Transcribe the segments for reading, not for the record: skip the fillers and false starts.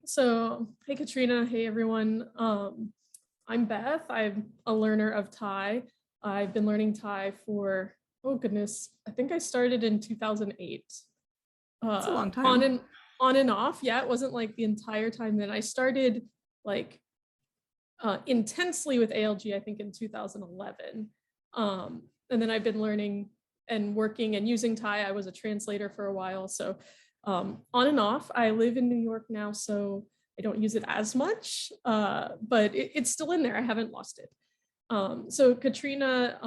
So, hey Katrina, hey everyone. I'm Beth. I'm a learner of Thai. I've been learning Thai for, oh goodness, I think I started in 2008. It's a long On time. and off. Yeah, it wasn't like the entire time. Then I started like intensely with ALG, I think in 2011. And then I've been learning and working and using Thai. I was a translator for a while. So on and off. I live in New York now, so I don't use it as much, but it's still in there. I haven't lost it. So Katrina,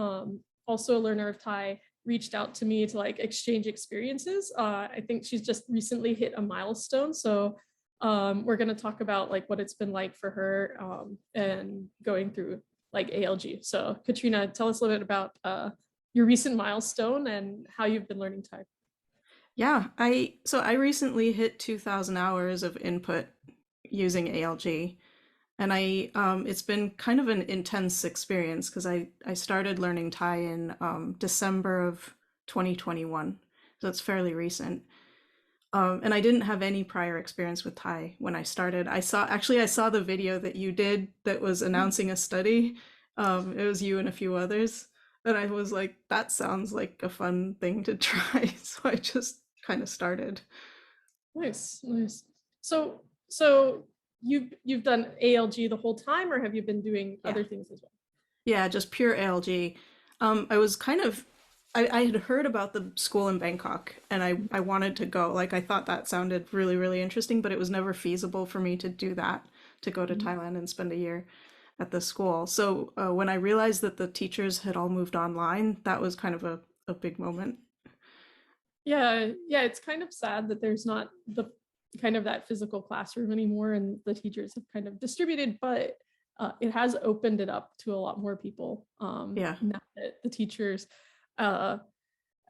also a learner of Thai, reached out to me to like exchange experiences. I think she's just recently hit a milestone. So we're going to talk about like what it's been like for her and going through like ALG. So Katrina, tell us a little bit about your recent milestone and how you've been learning Thai. Yeah, I recently hit 2,000 hours of input using ALG, and it's been kind of an intense experience because I started learning Thai in December of 2021, so it's fairly recent. And I didn't have any prior experience with Thai when I started. I saw the video that you did that was announcing a study. It was you and a few others. And I was like, that sounds like a fun thing to try. So I just kind of started. Nice, nice. So you've done ALG the whole time, or have you been doing Yeah. other things as well? Yeah, just pure ALG. I was kind of I had heard about the school in Bangkok and I wanted to go. Like I thought that sounded really, really interesting, but it was never feasible for me to do that, to go to Mhm. Thailand and spend a year at the school. So when I realized that the teachers had all moved online, that was kind of a big moment. Yeah, yeah, it's kind of sad that there's not the kind of that physical classroom anymore, and the teachers have kind of distributed, but it has opened it up to a lot more people. Yeah. Now that the teachers, uh,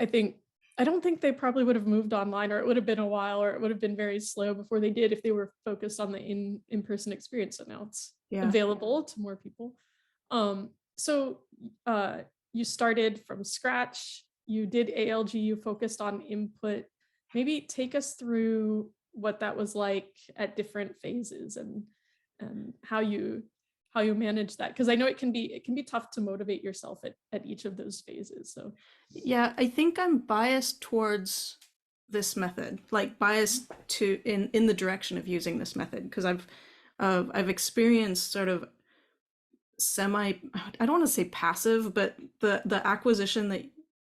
I think, I don't think they probably would have moved online, or it would have been a while, or it would have been very slow before they did if they were focused on the in-person experience. So now it's Yeah. available to more people. So you started from scratch, you did ALG, you focused on input. Maybe take us through what that was like at different phases and how you manage that, because I know it can be tough to motivate yourself at each of those phases. So Yeah, I think I'm biased towards this method, like biased to in the direction of using this method because I've experienced sort of semi, I don't want to say passive, but the acquisition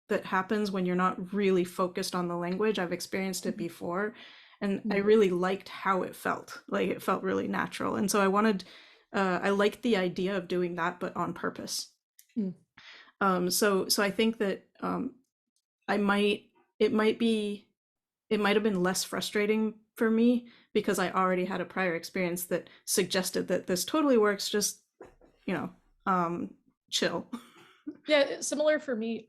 that happens when you're not really focused on the language. I've experienced it before, and I really liked how it felt. Like it felt really natural, and so I liked the idea of doing that, but on purpose. mm, So I think that I might it might be it might have been less frustrating for me because I already had a prior experience that suggested that this totally works. Just you know, chill. yeah, similar for me.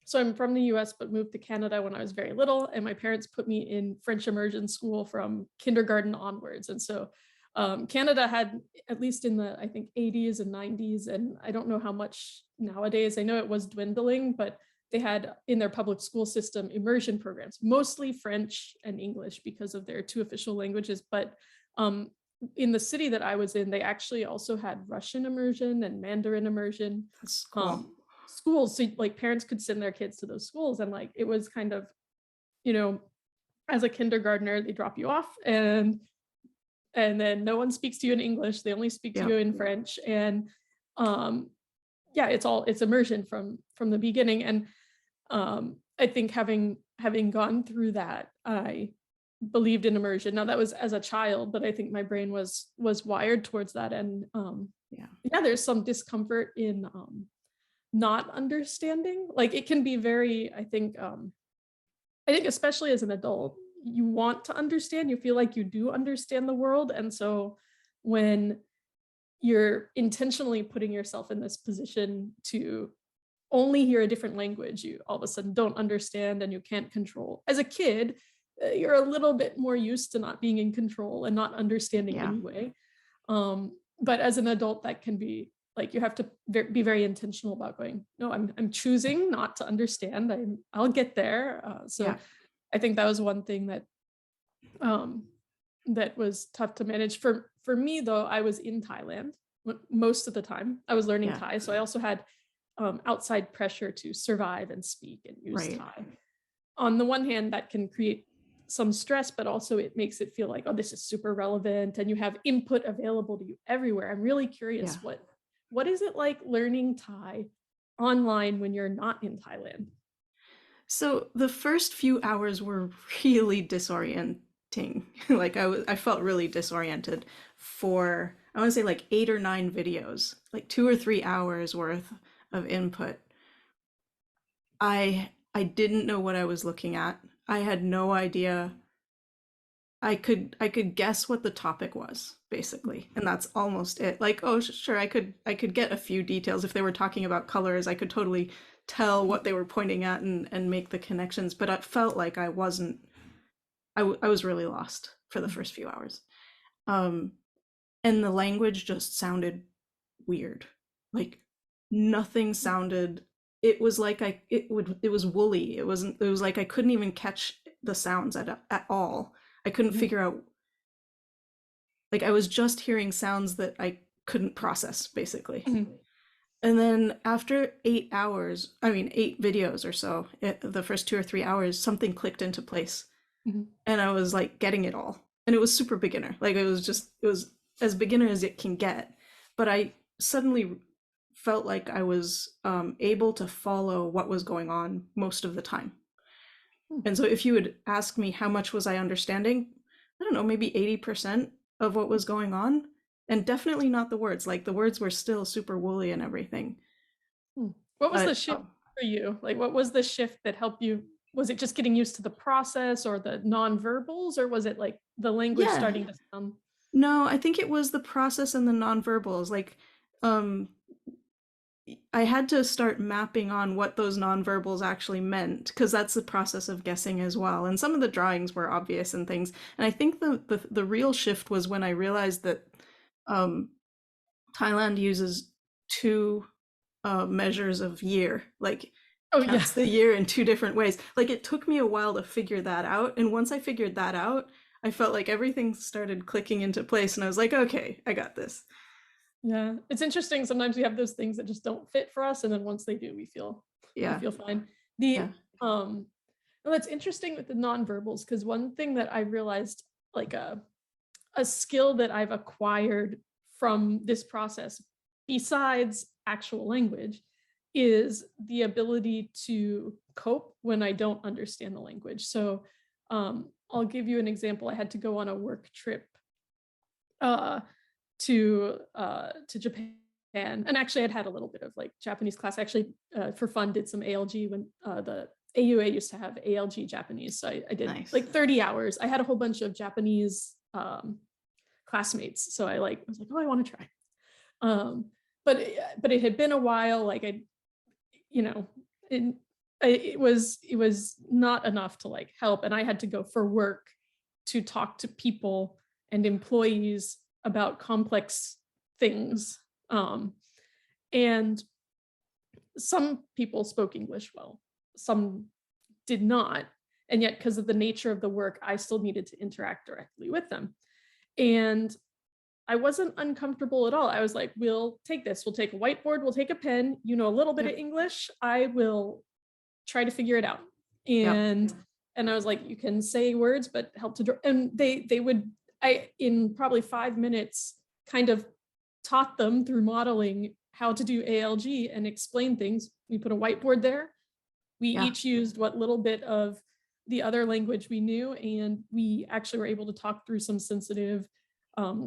So I'm from the US, but moved to Canada when I was very little. And my parents put me in French immersion school from kindergarten onwards. And so Canada had, at least in the, I think, 80s and 90s, and I don't know how much nowadays, I know it was dwindling, but they had in their public school system immersion programs, mostly French and English because of their two official languages. But um, in the city that I was in, they actually also had Russian immersion and Mandarin immersion. That's cool. Um, Schools, so like parents could send their kids to those schools, and like it was kind of, you know, as a kindergartner they drop you off, and then no one speaks to you in English, they only speak to Yeah. you in French. And um yeah, it's immersion from the beginning. And I think having gone through that, I believed in immersion. Now that was as a child, but I think my brain was wired towards that. And Yeah. yeah, there's some discomfort in not understanding. Like it can be very, I think especially as an adult, you want to understand, you feel like you do understand the world. And so when you're intentionally putting yourself in this position to only hear a different language, you all of a sudden don't understand and you can't control. As a kid, you're a little bit more used to not being in control and not understanding Yeah. anyway. But as an adult, that can be like you have to be very intentional about going, no, I'm choosing not to understand. I'll get there. So Yeah. I think that was one thing that um, that was tough to manage. For me though, I was in Thailand most of the time. I was learning Yeah, Thai, so I also had outside pressure to survive and speak and use right. Thai. On the one hand, that can create some stress, but also it makes it feel like, oh, this is super relevant and you have input available to you everywhere. I'm really Yeah. curious, what is it like learning Thai online when you're not in Thailand? So the first few hours were really disorienting. Like I felt really disoriented for I want to say like 8 or 9 videos, like 2 or 3 hours worth of input. I didn't know what I was looking at. I had no idea. I could guess what the topic was basically, and that's almost it. Like, oh, sure, I could get a few details if they were talking about colors. I could totally tell what they were pointing at and make the connections, but I felt like I wasn't I was really lost for the first few hours. Um, and the language just sounded weird. Like nothing sounded. It was like it was woolly. It was like I couldn't even catch the sounds at all. I couldn't figure out, like I was just hearing sounds that I couldn't process basically. And then after 8 hours, I mean 8 videos or so, the first 2 or 3 hours, something clicked into place and I was like getting it all. And it was super beginner. Like it was as beginner as it can get. But I suddenly felt like I was able to follow what was going on most of the time. And so if you would ask me how much was I understanding, I don't know, maybe 80% of what was going on. And definitely not the words. Like the words were still super woolly and everything. What was the But shift for you? Like, what was the shift that helped you? Was it just getting used to the process or the nonverbals, or was it like the language yeah, starting to sound? no, I think it was the process and the nonverbals. Like, um, I had to start mapping on what those nonverbals actually meant because that's the process of guessing as well. And some of the drawings were obvious and things. And I think the real shift was when I realized that um, Thailand uses two measures of year, like Oh yeah, counts the year in two different ways. Like it took me a while to figure that out. And once I figured that out, I felt like everything started clicking into place. And I was like, okay, I got this. yeah. It's interesting. Sometimes we have those things that just don't fit for us, and then once they do, we Yeah. feel fine. Yeah. The well, that's interesting with the nonverbals because one thing that I realized, like a skill that I've acquired from this process, besides actual language, is the ability to cope when I don't understand the language. So I'll give you an example. I had to go on a work trip uh, to Japan, and actually I'd had a little bit of like Japanese class. I actually, for fun, did some ALG when the AUA used to have ALG Japanese. So I did Nice. like 30 hours. I had a whole bunch of Japanese classmates. So I was like, oh, I want to try. Um, but it had been a while. Like I, you know, it, it was not enough to like help, and I had to go for work to talk to people and employees about complex things. And some people spoke English well, some did not, and yet because of the nature of the work, I still needed to interact directly with them. And I wasn't uncomfortable at all. I was like, we'll take this. We'll take a whiteboard. We'll take a pen. You know a little bit of Yep. English. I will try to figure it out. Yep. And I was like, you can say words, but help to draw. And they would, I in probably 5 minutes kind of taught them through modeling how to do ALG and explain things. We put a whiteboard there. We Yeah. each used what little bit of the other language we knew, and we actually were able to talk through some sensitive,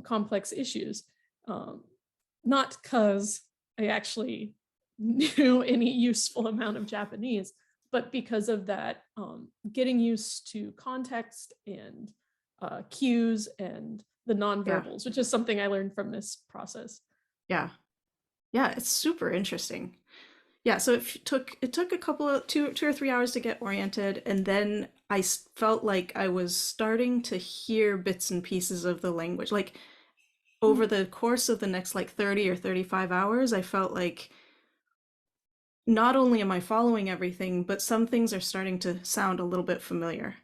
complex issues. Not because I actually knew any useful amount of Japanese, but because of that, getting used to context and cues and the Yeah. nonverbals, which is something I learned from this process. Yeah. Yeah. It's super interesting. Yeah. So it took a couple of 2 or 3 hours to get oriented, and then I felt like I was starting to hear bits and pieces of the language. Like over the course of the next like 30 or 35 hours, I felt like not only am I following everything, but some things are starting to sound a little bit familiar.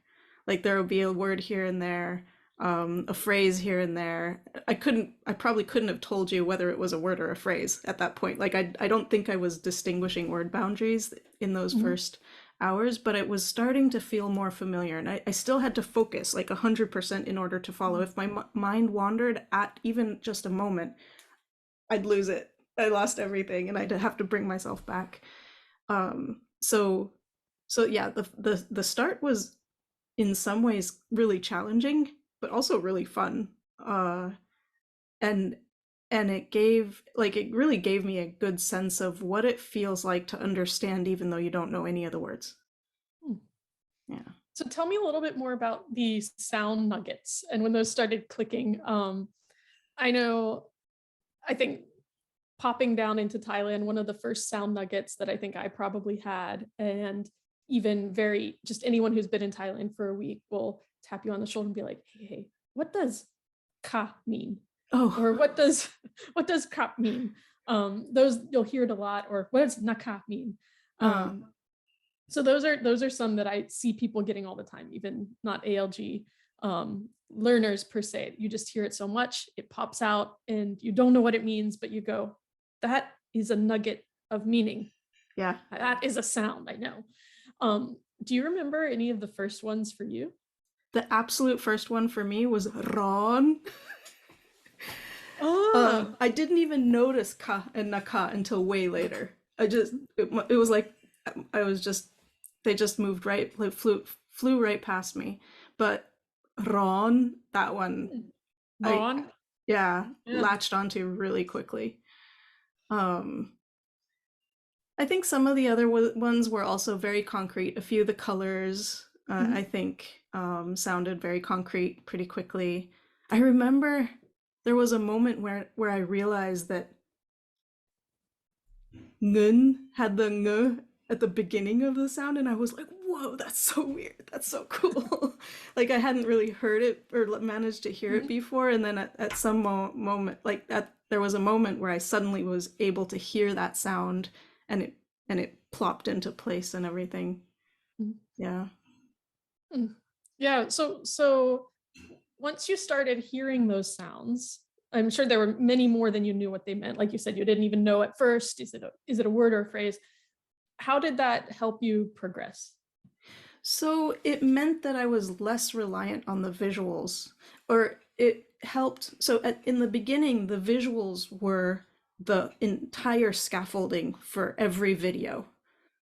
Like there will be a word here and there. a phrase here and there. I probably couldn't have told you whether it was a word or a phrase at that point. Like I don't think I was distinguishing word boundaries in those Mhm. first hours, but it was starting to feel more familiar. And I still had to focus like 100% in order to follow. If my mind wandered at even just a moment, I'd lose it. I lost everything and I'd have to bring myself back. So yeah, the start was in some ways really challenging, but also really fun. And it really gave me a good sense of what it feels like to understand even though you don't know any of the words. Mm. Yeah. So tell me a little bit more about these sound nuggets and when those started clicking. I know, I think popping down into Thailand, one of the first sound nuggets that I think I probably had, and even very just anyone who's been in Thailand for a week will tap you on the shoulder and be like, hey, what does ka mean? Oh. Or what does krap mean? Those you'll hear it a lot, or what does naka mean? Uh, Um, so those are some that I see people getting all the time, even not ALG learners per se. You just hear it so much, it pops out, and you don't know what it means, but you go, "That is a nugget of meaning. yeah. That is a sound." I know. Do you remember any of the first ones for you? The absolute first one for me was Ron. Ah, I didn't even notice ka and naka until way later. It was like I was just they just moved right like flew right past me. But Ron, that one I Ron. yeah, Yeah. latched onto really quickly. Um I think some of the other ones were also very concrete. A few of the colors, I Mhm. think, sounded very concrete pretty quickly. I remember there was a moment where I realized that ngun had the ng at the beginning of the sound, and I was like, "Whoa, that's so weird. That's so cool." Like I hadn't really heard it or managed to hear it Mhm. before, and then at some moment, like that, there was a moment where I suddenly was able to hear that sound, and it plopped into place and everything. Mhm. Yeah. Mm. Yeah, so once you started hearing those sounds, I'm sure there were many more than you knew what they meant. Like you said, you didn't even know at first, is it a word or a phrase? How did that help you progress? So it meant that I was less reliant on the visuals, or it helped. So in the beginning, the visuals were the entire scaffolding for every video.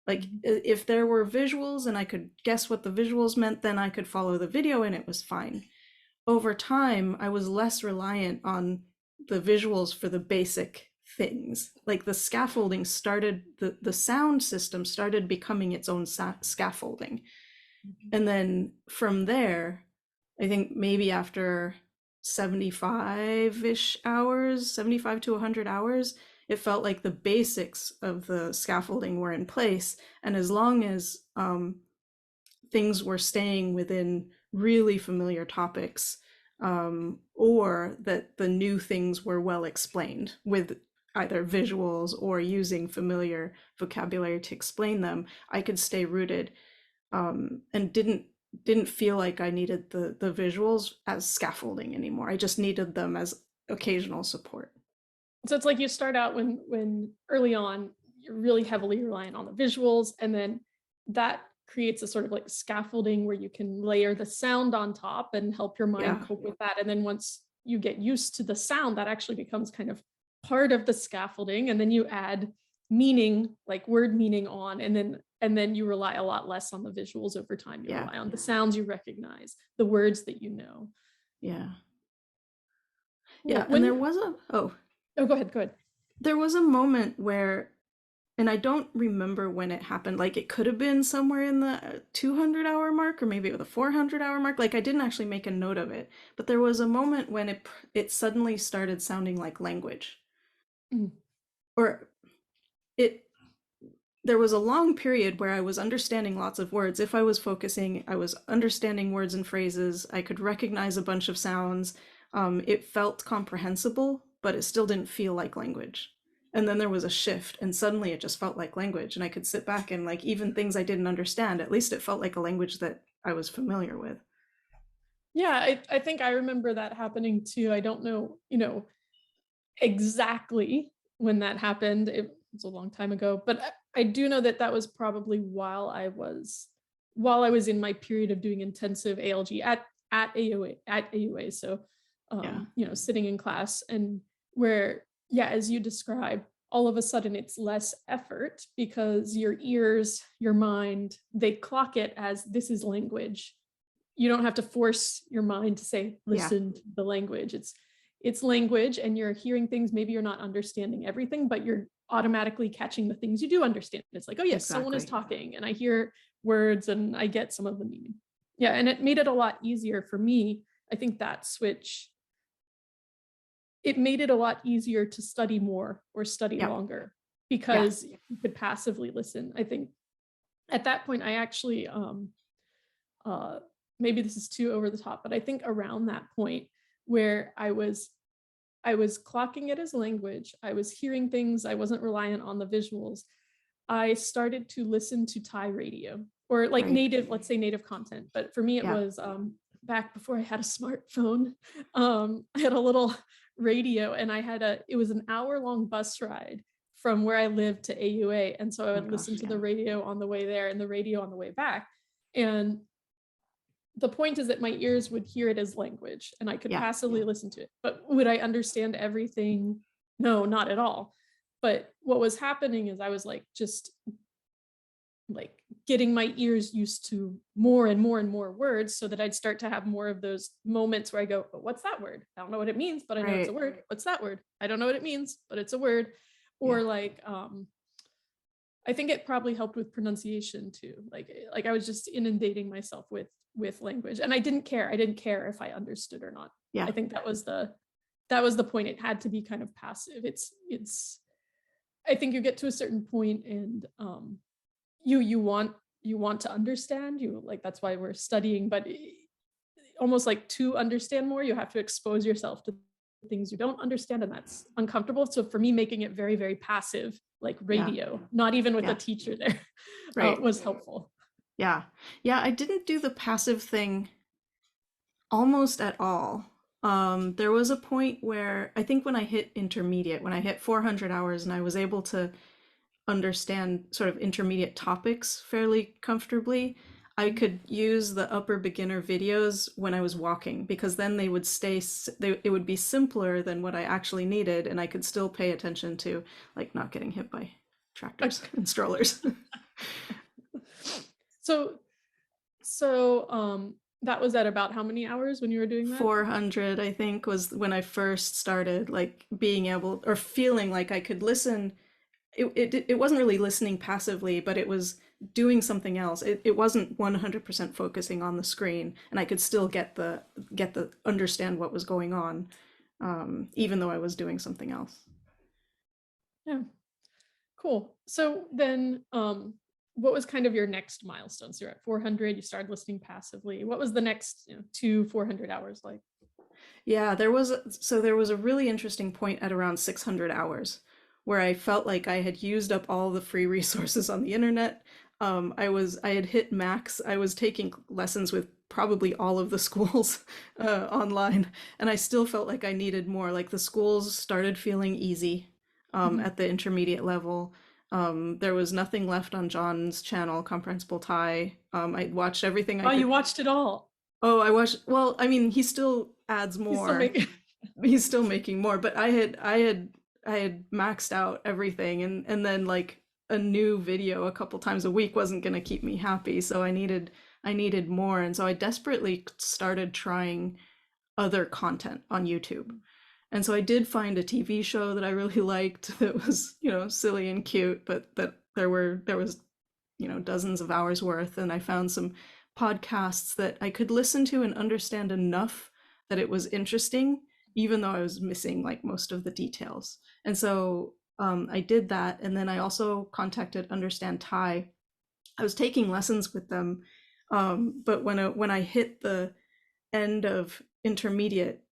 Like Mhm. if there were visuals and I could guess what the visuals meant, then I could follow the video and it was fine. Over time, I was less reliant on the visuals for the basic things. Like the scaffolding started, the sound system started becoming its own scaffolding. Mhm. And then from there, I think maybe after 75-ish hours, 75 to 100 hours, it felt like the basics of the scaffolding were in place. And as long as things were staying within really familiar topics, or that the new things were well explained with either visuals or using familiar vocabulary to explain them, I could stay rooted, and didn't feel like I needed the visuals as scaffolding anymore. I just needed them as occasional support. So it's like you start out when early on, you're really heavily reliant on the visuals, and then that creates a sort of like scaffolding where you can layer the sound on top and help your mind Yeah, cope with that. And then once you get used to the sound, that actually becomes kind of part of the scaffolding. And then you add meaning, like word meaning on, and then you rely a lot less on the visuals over time. You yeah, rely on the sounds you recognize, the words that you know. yeah, Cool. yeah. And When Oh, go ahead, go ahead. there was a moment where, and I don't remember when it happened. Like it could have been somewhere in the 200-hour mark, or maybe the 400-hour mark. Like I didn't actually make a note of it, but there was a moment when it suddenly started sounding like language, Mm. or it there was a long period where I was understanding lots of words. If I was focusing, I was understanding words and phrases. I could recognize a bunch of sounds. It felt comprehensible, but it still didn't feel like language. And then there was a shift, and suddenly it just felt like language. And I could sit back and, like, even things I didn't understand, at least it felt like a language that I was familiar with. Yeah, I think I remember that happening too. I don't know, exactly when that happened. It was a long time ago, but I do know that that was probably while I was in my period of doing intensive ALG at AUA. So, Yeah, sitting in class, and where, yeah, as you described, all of a sudden it's less effort because your ears, your mind, they clock it as this is language. You don't have to force your mind to say yeah, listen to the language. It's language, and you're hearing things. Maybe you're not understanding everything, but you're automatically catching the things you do understand. It's like, oh yes, someone is exactly. talking and I hear words and I get some of the meaning. Yeah, and it made it a lot easier for me. I think that switch, it made it a lot easier to study more or study Yeah, longer yeah, because you could passively listen. I think at that point I actually uh, maybe this is too over the top, but I think around that point where I was clocking it as language, I was hearing things, I wasn't reliant on the visuals. I started to listen to Thai radio or like right. native, let's say native content. But for me, it Yeah. was back before I had a smartphone. I had a little radio, and it was an hour-long bus ride from where I lived to AUA. And so I Oh my would listen gosh, to yeah. the radio on the way there and the radio on the way back. And the point is that my ears would hear it as language and I could Yeah, passively listen to it. But would I understand everything? No, not at all. But what was happening is I was like just like getting my ears used to more and more and more words so that I'd start to have more of those moments where I go, but what's that word? I don't know what it means, but I know it's a right. word. What's that word? I don't know what it means, but it's a word. Yeah, Or like I think it probably helped with pronunciation too. Like I was just inundating myself with language, and I didn't care. I didn't care if I understood or not. yeah, I think that was the point. It had to be kind of passive. It's I think you get to a certain point, and you want to understand. You like that's why we're studying, but almost like to understand more, you have to expose yourself to things you don't understand, and that's uncomfortable. So for me, making it very, very passive, like yeah, radio, not even with a yeah, teacher there, right. was helpful. Yeah. Yeah, I didn't do the passive thing almost at all. There was a point where I think when I hit intermediate, when I hit 400 hours and I was able to understand sort of intermediate topics fairly comfortably, I could use the upper beginner videos when I was walking because then they would it would be simpler than what I actually needed, and I could still pay attention to like not getting hit by tractors and strollers. So that was at about how many hours when you were doing that? 400, I think, was when I first started like being able or feeling like I could listen. It wasn't really listening passively, but it was doing something else. It wasn't 100% focusing on the screen, and I could still get the understand what was going on, even though I was doing something else. Yeah, cool. So then what was kind of your next milestone? So you're at 400, you started listening passively. What was the next, 400 hours like? Yeah, there was a really interesting point at around 600 hours where I felt like I had used up all the free resources on the internet. I had hit max. I was taking lessons with probably all of the schools online, and I still felt like I needed more. Like the schools started feeling easy Mhm. at the intermediate level. There was nothing left on John's channel, Comprehensible Thai. I watched everything I Oh, could. you watched it all. Oh, I watched. Well, I mean, he still adds You still more. make He's still making more, but I had maxed out everything, and then like a new video a couple times a week wasn't going to keep me happy, so I needed more, and so I desperately started trying other content on YouTube. And so I did find a TV show that I really liked that was, silly and cute, but that there was dozens of hours worth, and I found some podcasts that I could listen to and understand enough that it was interesting, even though I was missing like most of the details. And so I did that, and then I also contacted Understand Thai. I was taking lessons with them, but when I hit the end of intermediate,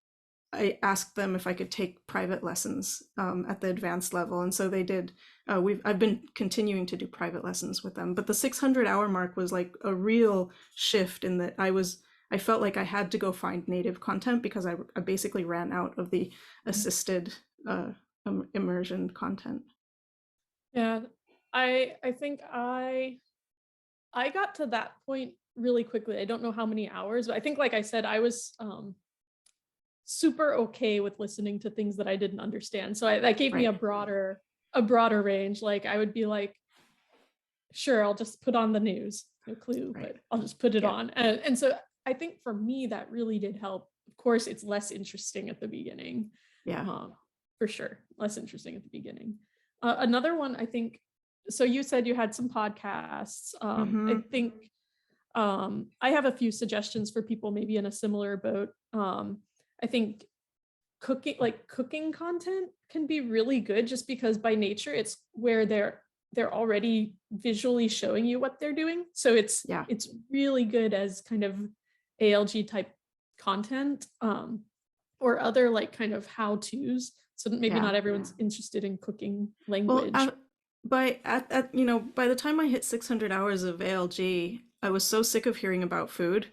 I asked them if I could take private lessons at the advanced level, and so they did. I've been continuing to do private lessons with them, but the 600-hour mark was like a real shift in that I felt like I had to go find native content because I basically ran out of the Mhm. assisted immersion content. Yeah, I think I got to that point really quickly. I don't know how many hours, but I think, like I said, I was super okay with listening to things that I didn't understand. So that gave me Right. a broader range. Like I would be like, sure, I'll just put on the news. No clue, Right. but I'll just put it Yeah. on. And so I think for me that really did help. Of course, it's less interesting at the beginning, Yeah. for sure. Less interesting at the beginning. Another one, I think. So you said you had some podcasts. I Mm-hmm. think I have a few suggestions for people maybe in a similar boat. I think cooking content can be really good just because by nature it's where they're already visually showing you what they're doing. So Yeah. it's really good as kind of ALG type content, or other like kind of how-tos. So maybe Yeah. not everyone's interested in cooking Well, language. by the time I hit 600 hours of ALG, I was so sick of hearing about food.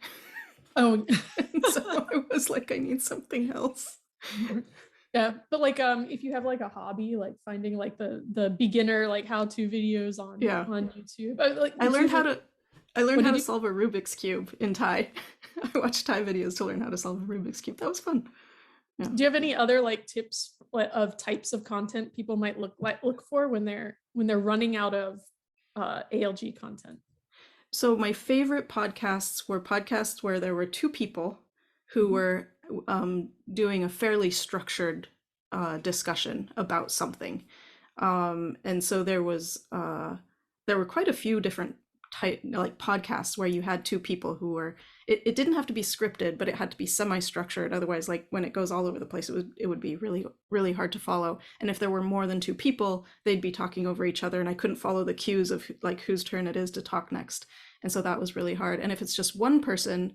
Oh, And so I was like, I need something else. yeah, but like if you have like a hobby, like finding like the beginner like how-to videos Yeah. on YouTube, like I it's learned how usually, to I learned what how did to you solve a Rubik's Cube in Thai. I watched Thai videos to learn how to solve a Rubik's Cube. That was fun. Yeah. do you have any other like tips of types of content people might look for when they're running out of ALG content? So my favorite podcasts were podcasts where there were two people who Mhm. were doing a fairly structured discussion about something. And so there were quite a few different type like podcasts where you had two people who were it didn't have to be scripted, but it had to be semi-structured. Otherwise, like when it goes all over the place, it would be really hard to follow. And if there were more than two people, they'd be talking over each other, and I couldn't follow the cues of like whose turn it is to talk next. And so that was really hard. And if it's just one person,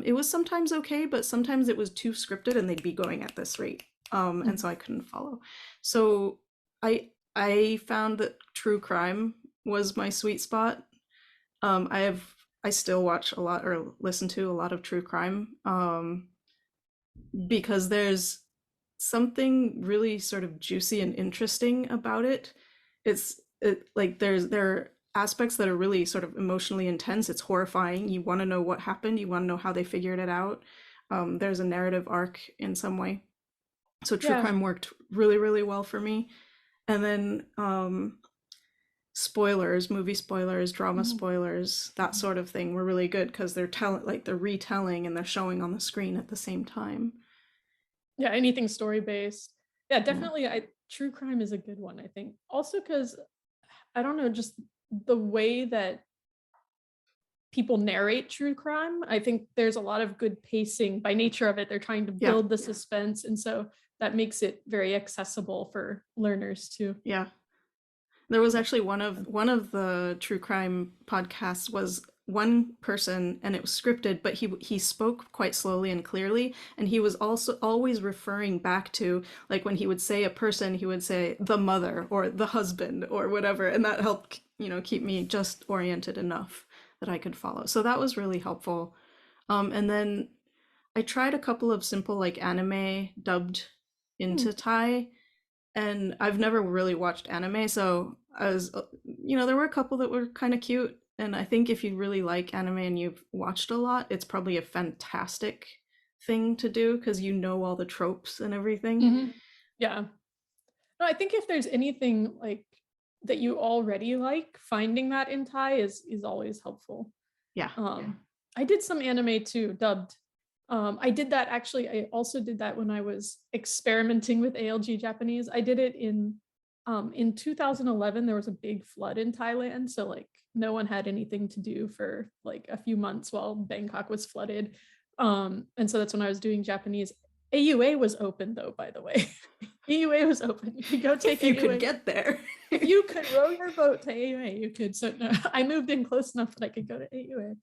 it was sometimes okay, but sometimes it was too scripted and they'd be going at this rate. And Mhm. so I couldn't follow. So I found that true crime was my sweet spot. I have I still watch a lot or listen to a lot of true crime, because there's something really sort of juicy and interesting about it. Like there are aspects that are really sort of emotionally intense. It's horrifying. You want to know what happened. You want to know how they figured it out. There's a narrative arc in some way. So true Yeah. crime worked really well for me. And then spoilers, movie spoilers, drama Mhm. spoilers, that sort of thing were really good because they're retelling and they're showing on the screen at the same time. Yeah, anything story based. Yeah, Yeah. definitely. True crime is a good one, I think. Also because I don't know, just the way that people narrate true crime, I think there's a lot of good pacing by nature of it. They're trying to Yeah. build the suspense, and so that makes it very accessible for learners too. Yeah. There was actually one of the true crime podcasts was one person and it was scripted, but he spoke quite slowly and clearly, and he was also always referring back to, like, when he would say a person, he would say the mother or the husband or whatever, and that helped, keep me just oriented enough that I could follow. So that was really helpful. And then I tried a couple of simple like anime dubbed Hmm. into Thai, and I've never really watched anime, so there were a couple that were kind of cute. And I think if you really like anime and you've watched a lot, it's probably a fantastic thing to do because you know all the tropes and everything. Hmm. Yeah. No, I think if there's anything like that you already like, finding that in Thai is always helpful. Yeah. I did some anime too, dubbed. I did that actually. I also did that when I was experimenting with ALG Japanese. I did it in 2011. There was a big flood in Thailand, so like no one had anything to do for like a few months while Bangkok was flooded. And so that's when I was doing Japanese. AUA was open though, by the way. AUA was open. You could go take If you could AUA. get there. If you could row your boat to AUA, you could. So no, I moved in close enough that I could go to AUA.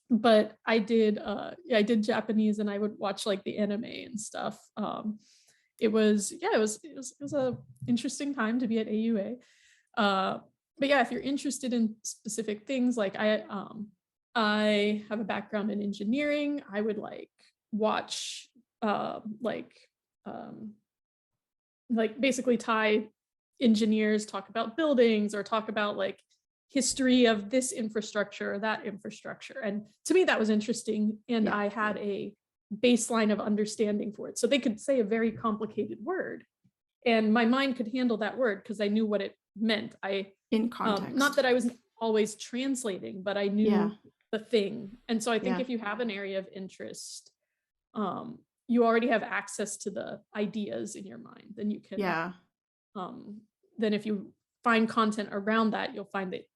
But yeah, I did Japanese and I would watch like the anime and stuff. It was a interesting time to be at AUA. But yeah, if you're interested in specific things, like I have a background in engineering. I would like watch um, like basically Thai engineers talk about buildings or talk about like history of this infrastructure or that infrastructure. And to me, that was interesting. And Yeah. I had a baseline of understanding for it. So they could say a very complicated word and my mind could handle that word because I knew what it meant. In context. Not that I was always translating, but I knew Yeah. the thing. And so I think Yeah. if you have an area of interest, you already have access to the ideas in your mind. Then you can, Yeah. then if you find content around that, you'll find that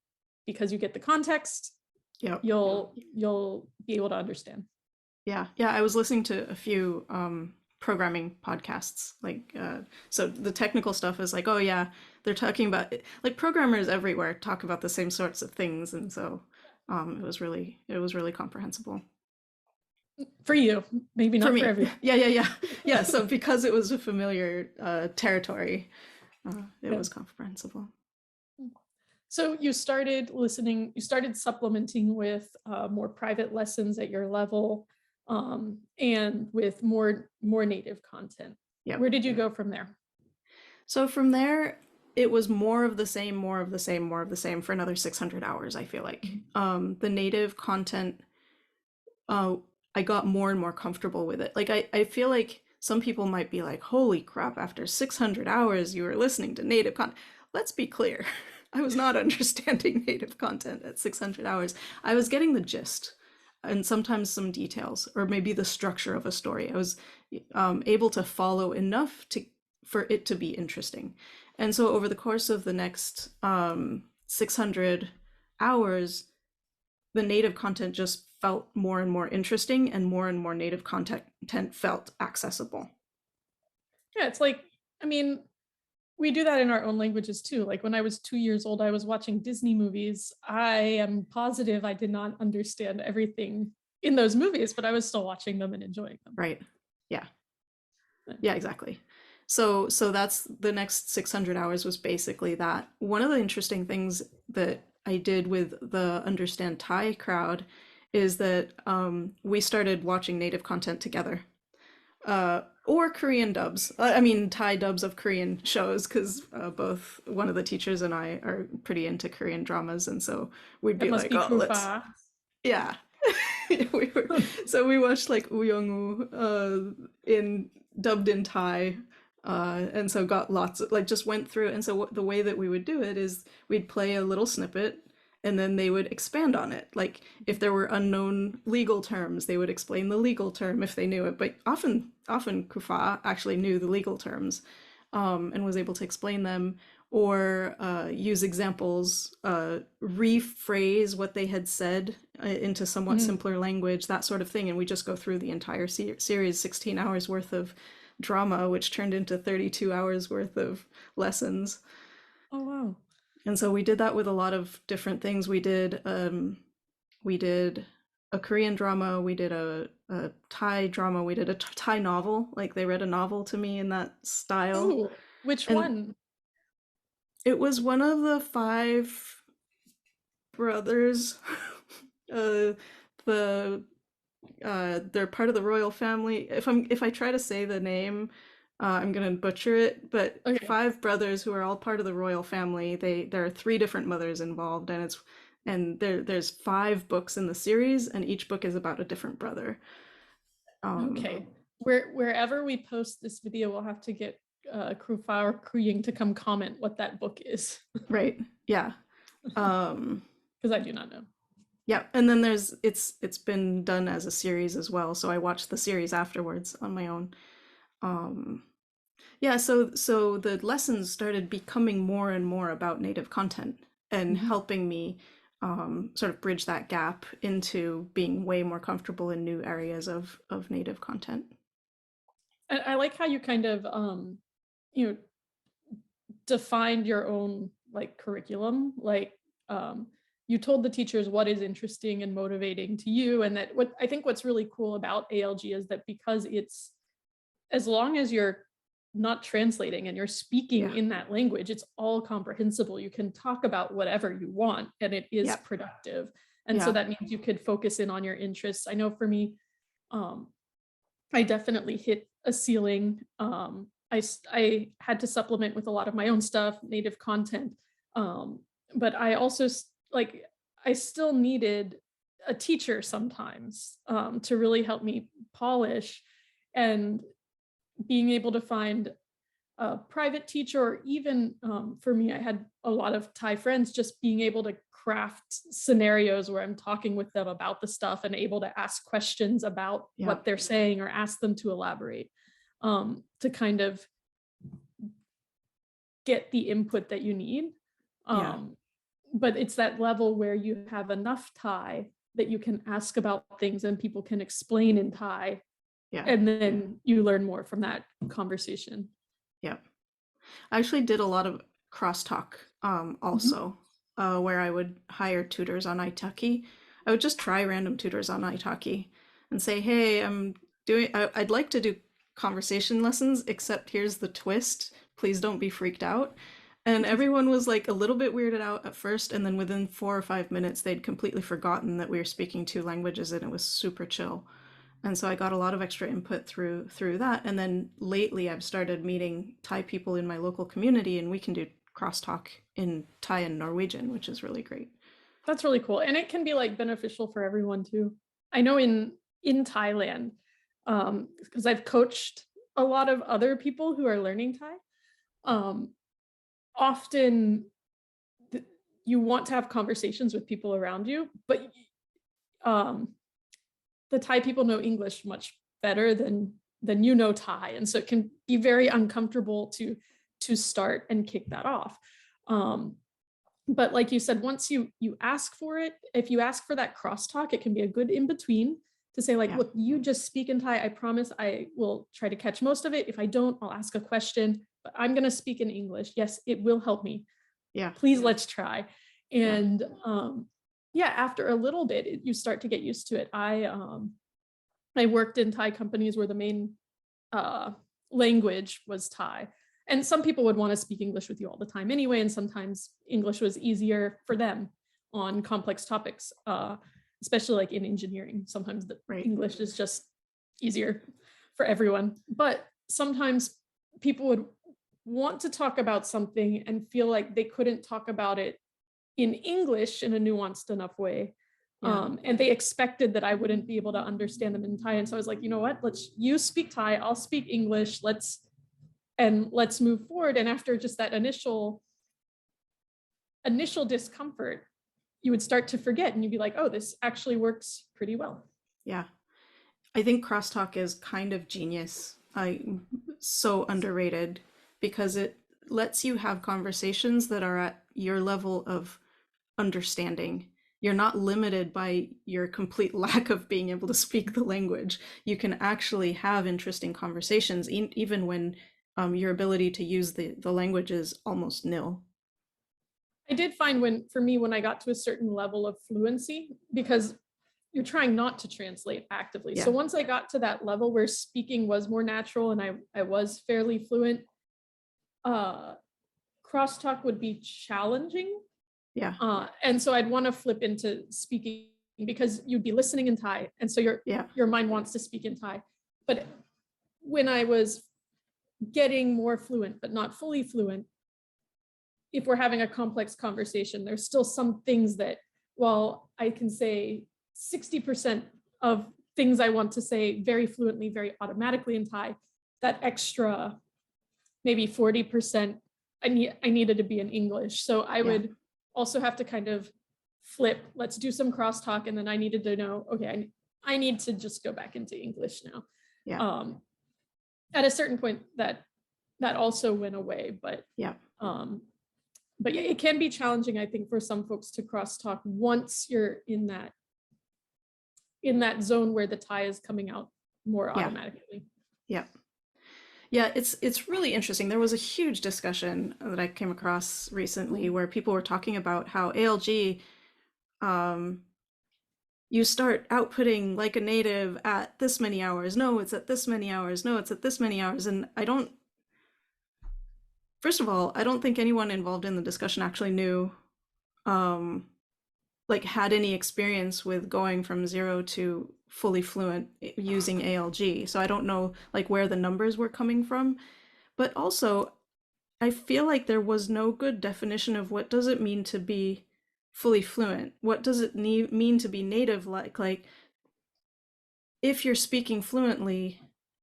because you get the context, Yep. you'll be able to understand. Yeah. Yeah. I was listening to a few programming podcasts. Like, so the technical stuff is like, oh yeah, they're talking about like programmers everywhere talk about the same sorts of things, and so it was really comprehensible. For you, maybe For not for me. everyone. Yeah. So because it was a familiar territory, it Yeah. was comprehensible. So you started listening, you started supplementing with more private lessons at your level, and with more native content. Yeah. Where did you go from there? So from there, it was more of the same, more of the same, more of the same for another 600 hours, I feel like. The native content, uh, I got more and more comfortable with it. Like, I feel like some people might be like, holy crap, after 600 hours, you were listening to native content. Let's be clear. I was not understanding native content at 600 hours. I was getting the gist and sometimes some details, or maybe the structure of a story. I was able to follow enough for it to be interesting. And so over the course of the next 600 hours, the native content just felt more and more interesting, and more native content felt accessible. Yeah, it's like, I mean, we do that in our own languages too. Like when I was 2 years old, I was watching Disney movies. I am positive I did not understand everything in those movies, but I was still watching them and enjoying them. Right. Yeah. Yeah, exactly. So that's the next 600 hours was basically that. One of the interesting things that I did with the Understand Thai crowd is that we started watching native content together. Or Korean dubs. I mean, Thai dubs of Korean shows, because both one of the teachers and I are pretty into Korean dramas, and so we'd That be must like, be oh, let's, Kufa. yeah. So we watched like Uyongu in dubbed in Thai, and so got lots of like just went through. And so the way that we would do it is we'd play a little snippet, and then they would expand on it. Like if there were unknown legal terms, they would explain the legal term if they knew it. But often Kufa actually knew the legal terms, and was able to explain them, or use examples, rephrase what they had said into somewhat simpler language, that sort of thing. And we just go through the entire series, 16 hours worth of drama, which turned into 32 hours worth of lessons. Oh, wow. And so we did that with a lot of different things. We did a Korean drama, we did a Thai drama, we did a Thai novel. Like they read a novel to me in that style. Ooh, which And one? it was one of the five brothers. The they're part of the royal family. If I try to say the name, I'm gonna butcher it. But Okay. five brothers who are all part of the royal family. There are three different mothers involved, and there's five books in the series, and each book is about a different brother. Okay. Wherever we post this video, we'll have to get Krufa or Kruying to come comment what that book is. Right. Yeah. Because I do not know. Yeah, and then it's been done as a series as well, so I watched the series afterwards on my own. Yeah, so the lessons started becoming more and more about native content and helping me sort of bridge that gap into being way more comfortable in new areas of native content. I like how you kind of you know, defined your own like curriculum. Like you told the teachers what is interesting and motivating to you, and that what I think what's really cool about ALG is that because it's, as long as you're not translating and you're speaking in that language, it's all comprehensible. You can talk about whatever you want and it is productive. And so Yeah. that means you could focus in on your interests. I know for me, um, I definitely hit a ceiling. I had to supplement with a lot of my own stuff, native content. Um, but I also like I still needed a teacher sometimes to really help me polish, and being able to find a private teacher, or even for me, I had a lot of Thai friends, just being able to craft scenarios where I'm talking with them about the stuff and able to ask questions about Yeah. what they're saying or ask them to elaborate, to kind of get the input that you need. Yeah. Um, but it's that level where you have enough Thai that you can ask about things and people can explain in Thai, Yeah. and then you learn more from that conversation. Yeah. I actually did a lot of crosstalk Mhm. also, where I would hire tutors on Italki. I would just try random tutors on Italki and say, hey, I'd like to do conversation lessons, except here's the twist. Please don't be freaked out. And everyone was like a little bit weirded out at first, and then within 4 or 5 minutes, they'd completely forgotten that we were speaking two languages, and it was super chill. And so I got a lot of extra input through that. And then lately I've started meeting Thai people in my local community, and we can do crosstalk in Thai and Norwegian, which is really great. That's really cool. And it can be like beneficial for everyone too. I know in Thailand, because I've coached a lot of other people who are learning Thai. Um, Often you want to have conversations with people around you, but um, the Thai people know English much better than you know Thai, and so it can be very uncomfortable to start and kick that off. Um, but like you said, once you ask for it, if you ask for that crosstalk, it can be a good in between to say like, Yeah. look, you just speak in Thai. I promise I will try to catch most of it. If I don't, I'll ask a question, but I'm going to speak in English. Yes, it will help me. Yeah. Please, let's try. Yeah. And yeah, after a little bit, you start to get used to it. I worked in Thai companies where the main uh, language was Thai. And some people would want to speak English with you all the time anyway, and sometimes English was easier for them on complex topics, especially like in engineering. Sometimes the Right. English is just easier for everyone. But sometimes people would want to talk about something and feel like they couldn't talk about it in English in a nuanced enough way. Yeah. And they expected that I wouldn't be able to understand them in Thai. And so I was like, you know what, you speak Thai, I'll speak English, let's move forward. And after just that initial discomfort, you would start to forget and you'd be like, oh, this actually works pretty well. Yeah. I think crosstalk is kind of genius. So underrated because it lets you have conversations that are at your level of understanding. You're not limited by your complete lack of being able to speak the language. You can actually have interesting conversations, even when your ability to use the language is almost nil. I did find when I got to a certain level of fluency, because you're trying not to translate actively. So Yeah. once I got to that level where speaking was more natural and I was fairly fluent, uh, crosstalk would be challenging. Yeah. And so I'd want to flip into speaking because you'd be listening in Thai. And so Yeah. your mind wants to speak in Thai. But when I was getting more fluent, but not fully fluent, if we're having a complex conversation, there's still some things that, while I can say 60% of things I want to say very fluently, very automatically in Thai, that extra maybe 40% I needed to be in English. So I Yeah. would also have to kind of flip, let's do some crosstalk. And then I needed to know, okay, I need to just go back into English now. Yeah. At a certain point that also went away, Yeah. but yeah, it can be challenging, I think, for some folks to crosstalk once you're in that zone where the Thai is coming out more Yeah. automatically. Yeah. Yeah, it's really interesting. There was a huge discussion that I came across recently where people were talking about how ALG, um, you start outputting like a native at this many hours. No, it's at this many hours. No, it's at this many hours. And first of all, I don't think anyone involved in the discussion actually knew um, like had any experience with going from zero to fully fluent using ALG. So I don't know like where the numbers were coming from. But also, I feel like there was no good definition of what does it mean to be fully fluent? What does it mean to be native like? Like if you're speaking fluently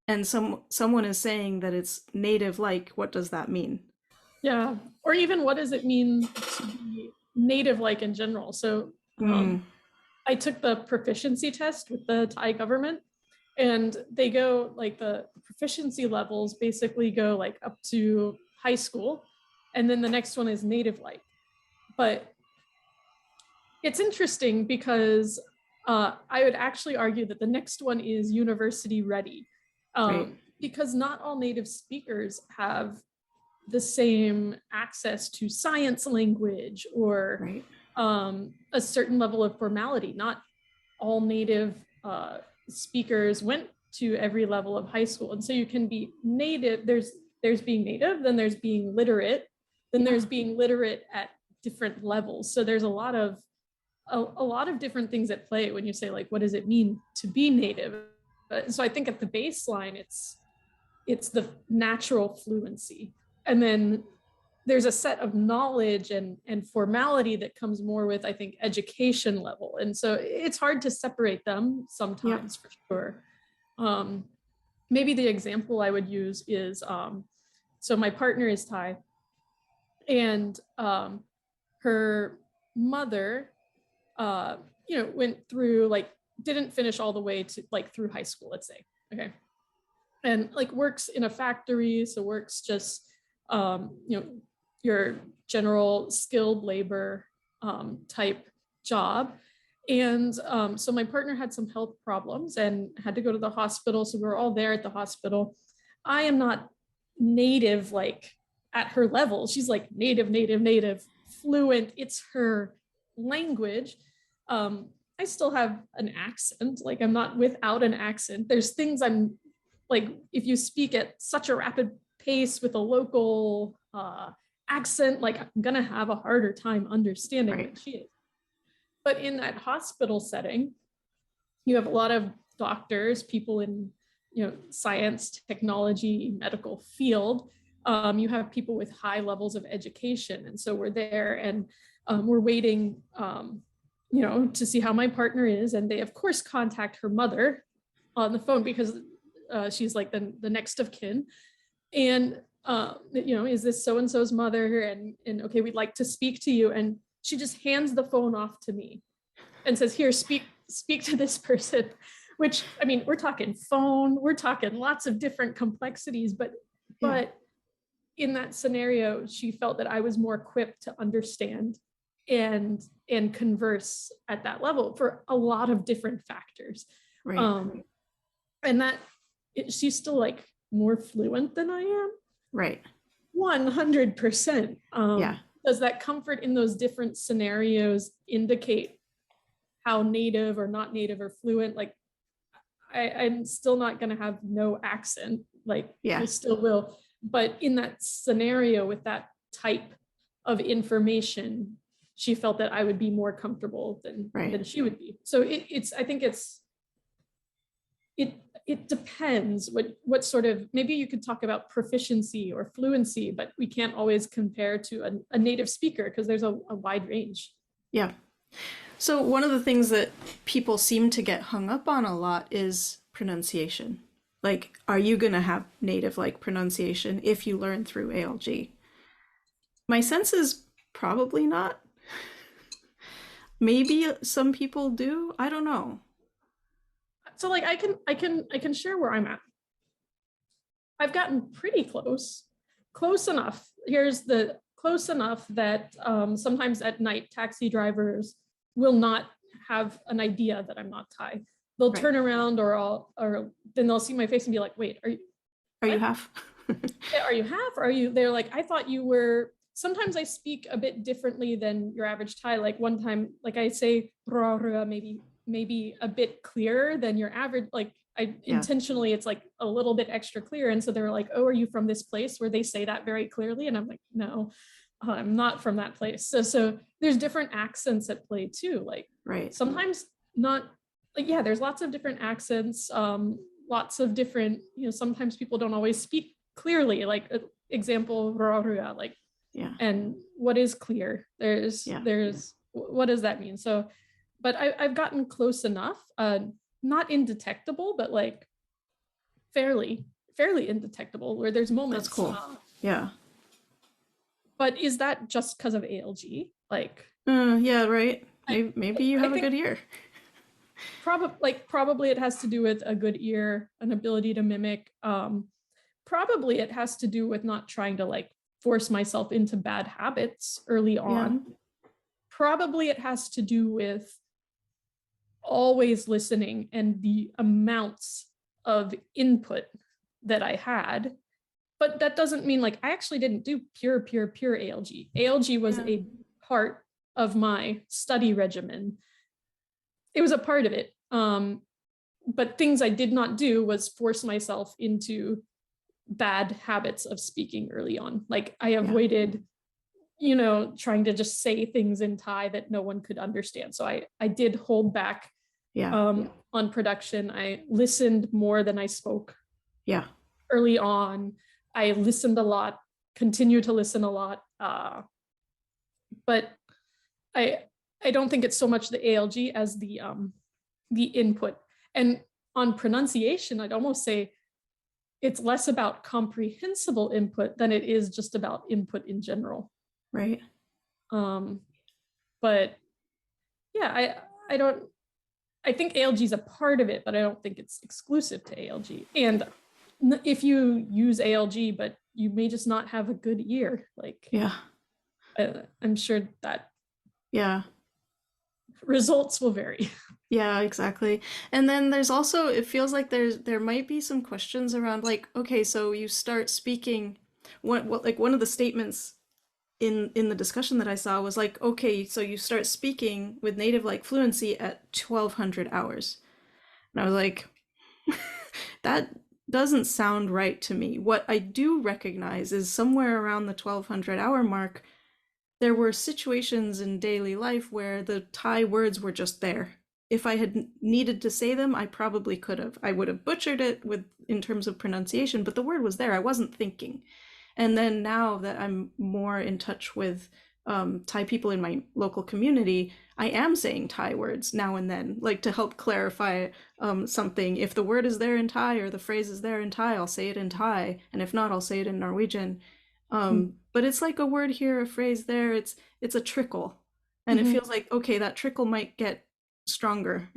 and someone is saying that it's native like, what does that mean? Yeah. Or even what does it mean to be native like in general? So Mm, I took the proficiency test with the Thai government, and they go like the proficiency levels basically go like up to high school. And then the next one is native like. But it's interesting because I would actually argue that the next one is university ready, right, because not all native speakers have the same access to science language or right. a certain level of formality. Not all native speakers went to every level of high school, and so you can be native. There's being native, then there's being literate, then Yeah, there's being literate at different levels. So there's a lot of different things at play when you say like, what does it mean to be native? So I think at the baseline, it's the natural fluency, and then there's a set of knowledge and formality that comes more with, I think, education level. And so it's hard to separate them yeah, sometimes, for sure. Um, Maybe the example I would use is, so my partner is Thai, and her mother, went through like, didn't finish all the way to like through high school, let's say. Okay. And like works in a factory. So works just, your general skilled labor type job. And so my partner had some health problems and had to go to the hospital. So we were all there at the hospital. I am not native like at her level. She's like native, fluent. It's her language. I still have an accent. Like I'm not without an accent. There's things I'm like, if you speak at such a rapid pace with a local accent, like I'm gonna have a harder time understanding right, than she is. But in that hospital setting, you have a lot of doctors, people in science, technology, medical field. You have people with high levels of education, and so we're there and we're waiting, to see how my partner is, and they of course contact her mother on the phone because she's like the next of kin, and is this so and so's mother, and okay, we'd like to speak to you, and she just hands the phone off to me and says, here, speak to this person. Which, I mean, we're talking phone, we're talking lots of different complexities, but yeah, in that scenario, she felt that I was more equipped to understand and converse at that level for a lot of different factors. right, um and that she's still like more fluent than I am, right. 100%. Yeah, Does that comfort in those different scenarios indicate how native or not native or fluent? Like I'm still not going to have no accent, like yeah, I still will, but in that scenario with that type of information, she felt that I would be more comfortable right. than she would be. So I think it depends what sort of, maybe you could talk about proficiency or fluency, but we can't always compare to a native speaker because there's a wide range. Yeah. So one of the things that people seem to get hung up on a lot is pronunciation. Like, are you going to have native like pronunciation if you learn through ALG? My sense is probably not. Maybe some people do. I don't know. So like I can share where I'm at. I've gotten pretty close enough. Here's the close enough that sometimes at night taxi drivers will not have an idea that I'm not Thai. They'll Right. turn around, or then they'll see my face and be like, wait, are you Are you what? half? Are you half? Or are you? They're like, I thought you were. Sometimes I speak a bit differently than your average Thai. Like one time, like I say "ra ra," maybe a bit clearer than your average. Like I Yeah. intentionally, it's like a little bit extra clear. And so they were like, oh, are you from this place where they say that very clearly? And I'm like, no. I'm not from that place. So there's different accents at play too. Like Right. sometimes not like, yeah, there's lots of different accents, lots of different, sometimes people don't always speak clearly. Like example, Rorua, like, Yeah. and what is clear? Yeah. What does that mean? So, but I've gotten close enough, not indetectable, but like fairly indetectable where there's That's moments. cool. Yeah. But is that just because of ALG? Like, Yeah, right. I, Maybe you I have a think good ear. probably it has to do with a good ear, an ability to mimic. Probably it has to do with not trying to like force myself into bad habits early Yeah. on. Probably it has to do with always listening and the amounts of input that I had. But that doesn't mean like I actually didn't do pure ALG. ALG was Yeah. a part of my study regimen. It was a part of it. But things I did not do was force myself into bad habits of speaking early on. Like I Yeah. avoided, trying to just say things in Thai that no one could understand. So I did hold back Yeah. on production. I listened more than I spoke Yeah. early on. I listened a lot, continue to listen a lot. But I I don't think it's so much the ALG as the input. And on pronunciation, I'd almost say it's less about comprehensible input than it is just about input in general. Right. Um, but yeah, I don't I think ALG is a part of it, but I don't think it's exclusive to ALG. And if you use ALG, but you may just not have a good ear, like Yeah. I'm sure that Yeah. results will vary. Yeah, exactly. And then there's also, it feels like there might be some questions around like, okay, so you start speaking, what like one of the statements in the discussion that I saw was like, okay, so you start speaking with native like fluency at 1200 hours. And I was like, that doesn't sound right to me. What I do recognize is somewhere around the 1200-hour mark, there were situations in daily life where the Thai words were just there. If I had needed to say them, I probably could have. I would have butchered it with in terms of pronunciation, but the word was there. I wasn't thinking. And then now that I'm more in touch with Thai people in my local community, I am saying Thai words now and then, like to help clarify something. If the word is there in Thai or the phrase is there in Thai, I'll say it in Thai, and if not, I'll say it in Norwegian. But it's like a word here, a phrase there. It's a trickle, and it Mm-hmm. feels like okay, that trickle might get stronger.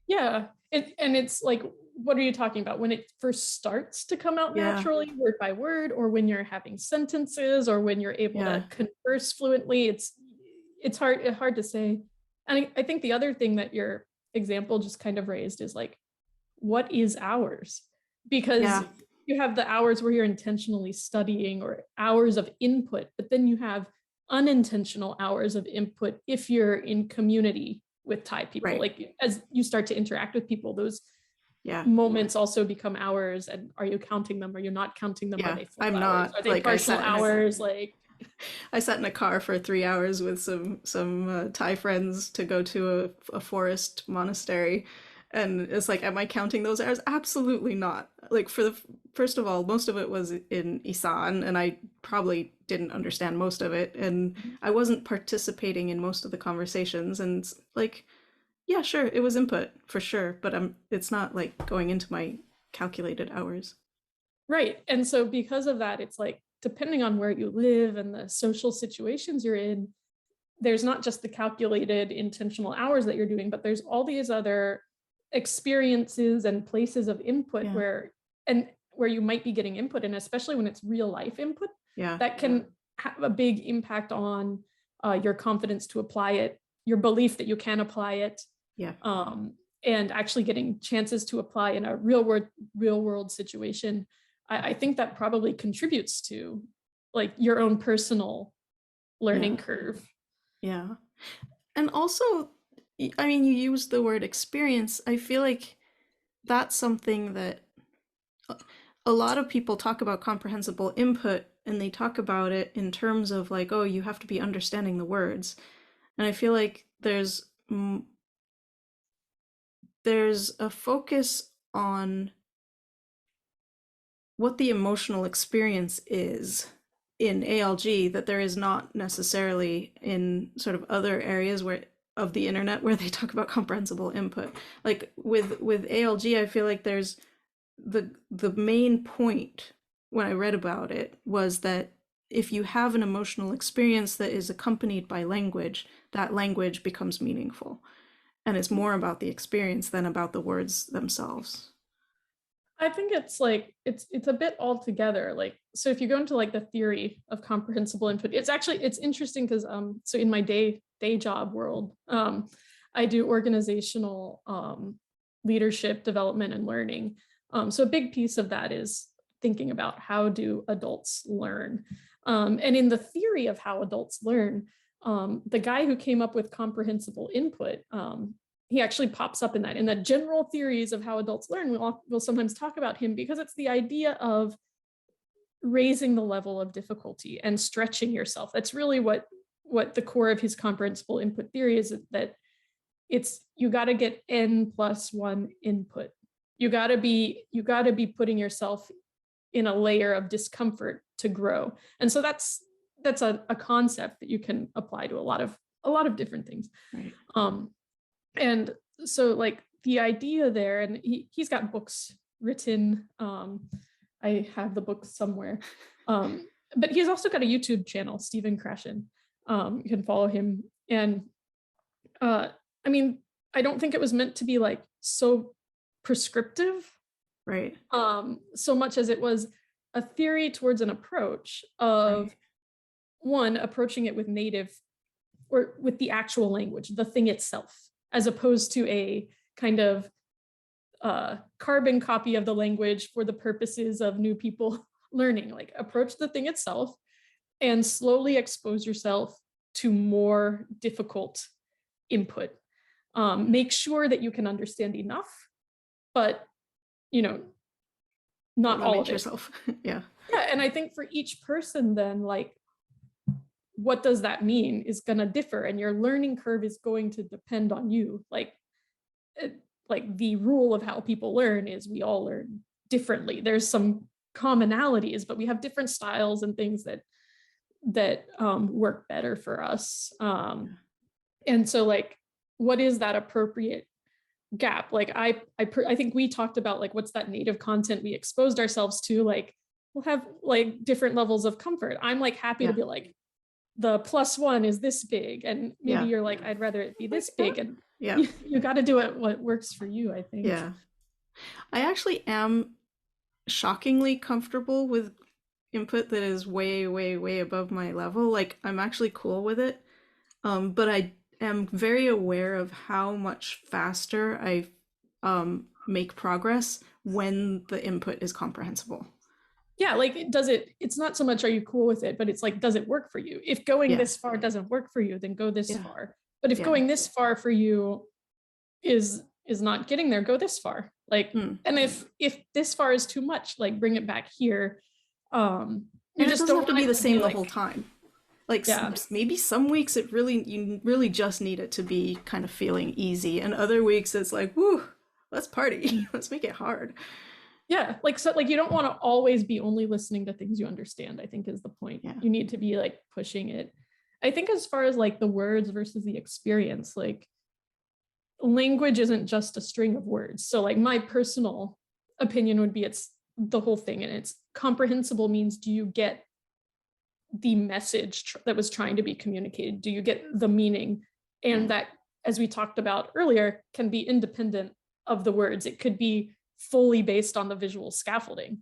Yeah. And it's like, what are you talking about? When it first starts to come out Yeah, naturally, word by word, or when you're having sentences, or when you're able yeah, to converse fluently? It's hard to say. And I think the other thing that your example just kind of raised is like, what is hours? Because yeah, you have the hours where you're intentionally studying or hours of input, but then you have unintentional hours of input if you're in community with Thai people. right. Like as you start to interact with people, those Yeah, moments also become hours. And are you counting them? Are you not counting them? Are yeah. they full I'm hours? not Are they like I partial sat in a hours? Like, I sat in a car for 3 hours with some Thai friends to go to a forest monastery, and it's like, am I counting those hours? Absolutely not. Like for the first of all, most of it was in Isan, and I probably didn't understand most of it, and I wasn't participating in most of the conversations. And like, yeah, sure, it was input for sure, but it's not like going into my calculated hours. right. And so because of that, it's like, depending on where you live and the social situations you're in, there's not just the calculated intentional hours that you're doing, but there's all these other experiences and places of input Yeah, where you might be getting input, and especially when it's real life input, yeah, that can have a big impact on your confidence to apply it, your belief that you can apply it, yeah, and actually getting chances to apply in a real world situation. I think that probably contributes to like your own personal yeah, learning curve. yeah. And also, I mean, you used the word experience. I feel like that's something that a lot of people talk about comprehensible input and they talk about it in terms of like, oh, you have to be understanding the words. And I feel like there's a focus on what the emotional experience is in ALG that there is not necessarily in sort of other areas where of the internet where they talk about comprehensible input. Like with ALG, I feel like there's the main point when I read about it was that if you have an emotional experience that is accompanied by language, that language becomes meaningful. And it's more about the experience than about the words themselves. I think it's like it's a bit all together. Like, so if you go into like the theory of comprehensible input, it's interesting because so in my day job world, I do organizational leadership development and learning. So a big piece of that is thinking about how do adults learn. And in the theory of how adults learn, the guy who came up with comprehensible input, he actually pops up in that. In the general theories of how adults learn, we'll sometimes talk about him because it's the idea of raising the level of difficulty and stretching yourself. That's really what the core of his comprehensible input theory is, that it's you got to get n+1 input. You got to be putting yourself in a layer of discomfort to grow. And so that's a concept that you can apply to a lot of different things. Right. And so like the idea there, and he's got books written. I have the books somewhere. But he's also got a YouTube channel, Stephen Krashen. You can follow him. And I mean, I don't think it was meant to be like so prescriptive. Right. So much as it was a theory towards an approach of Right. one, approaching it with native or with the actual language, the thing itself, as opposed to a kind of carbon copy of the language for the purposes of new people learning. Like, approach the thing itself and slowly expose yourself to more difficult input. Make sure that you can understand enough, but not all of it. Yourself. Yeah. Yeah, and I think for each person then, like, what does that mean is going to differ, and your learning curve is going to depend on you. Like the rule of how people learn is we all learn differently. There's some commonalities, but we have different styles and things that work better for us. And so like, what is that appropriate gap? Like I think we talked about like, what's that native content we exposed ourselves to? Like, we'll have like different levels of comfort. I'm like happy to be like, the +1 is this big, and maybe you're like, I'd rather it be this big, and you got to do it what works for you, I think. Yeah, I actually am shockingly comfortable with input that is way, way, way above my level. Like, I'm actually cool with it, but I am very aware of how much faster I make progress when the input is comprehensible. Yeah, like, it's not so much are you cool with it, but it's like, does it work for you? If going this far doesn't work for you, then go this far. But if going this far for you is not getting there, go this far. Like, and if this far is too much, like, bring it back here. You just don't have to be the same the whole time. Like, maybe some weeks you really just need it to be kind of feeling easy, and other weeks it's like, woo, let's party. Let's make it hard. Yeah, like, so like, you don't want to always be only listening to things you understand, I think is the point. You need to be like pushing it. I think as far as like the words versus the experience, like, language isn't just a string of words. So like, my personal opinion would be it's the whole thing, and it's comprehensible means, do you get the message that was trying to be communicated? Do you get the meaning? And that, as we talked about earlier, can be independent of the words. It could be fully based on the visual scaffolding.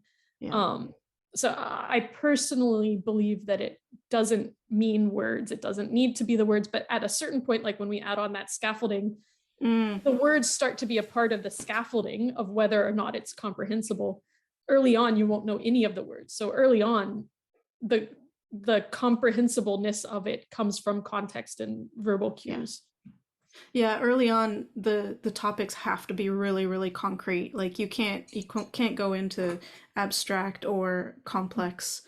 So I personally believe that it doesn't mean words. It doesn't need to be the words, but at a certain point, like when we add on that scaffolding, the words start to be a part of the scaffolding of whether or not it's comprehensible. Early on, you won't know any of the words. So early on, the comprehensibleness of it comes from context and verbal cues. Yeah, early on, the topics have to be really, really concrete. Like you can't go into abstract or complex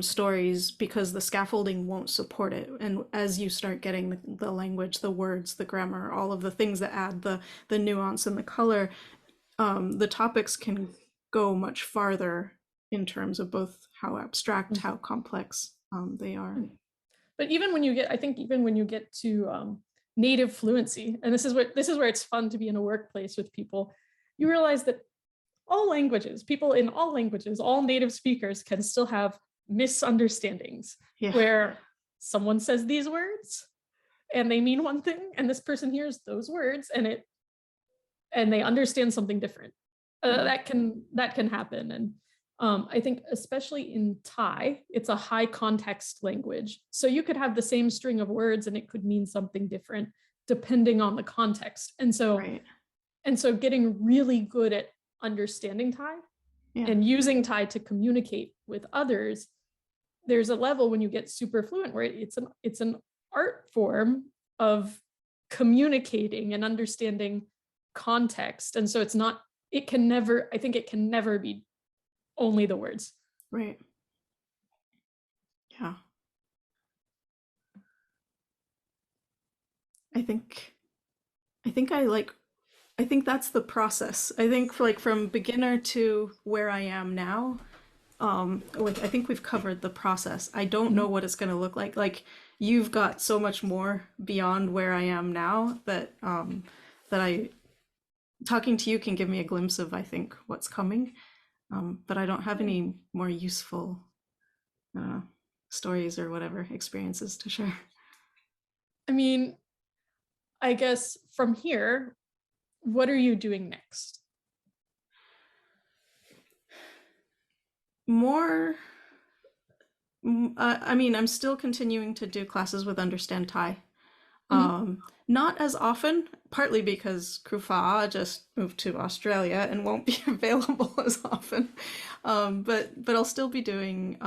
stories because the scaffolding won't support it. And as you start getting the language, the words, the grammar, all of the things that add the nuance and the color, the topics can go much farther in terms of both how abstract, how complex they are. But even when you get, I think even when you get to native fluency, and this is where it's fun to be in a workplace with people, you realize that all languages, people in all languages, all native speakers can still have misunderstandings Yeah, where someone says these words and they mean one thing, and this person hears those words and they understand something different. yeah, That can happen. And I think especially in Thai, it's a high context language. So you could have the same string of words and it could mean something different depending on the context. right. And so getting really good at understanding Thai Yeah, and using Thai to communicate with others, there's a level when you get super fluent where it's an art form of communicating and understanding context. And so it's not, it can never, I think it can never be only the words. right. Yeah. I think I think I like I think that's the process. I think like from beginner to where I am now, I think we've covered the process. I don't know what it's going to look like. Like you've got so much more beyond where I am now that that I talking to you can give me a glimpse of I think what's coming. But I don't have any more useful uh, stories or whatever experiences to share. I mean, I guess from here, what are you doing next? More I mean, I'm still continuing to do classes with Understand Thai. Mm-hmm. Not as often, partly because Krufa just moved to Australia and won't be available as often. But I'll still be doing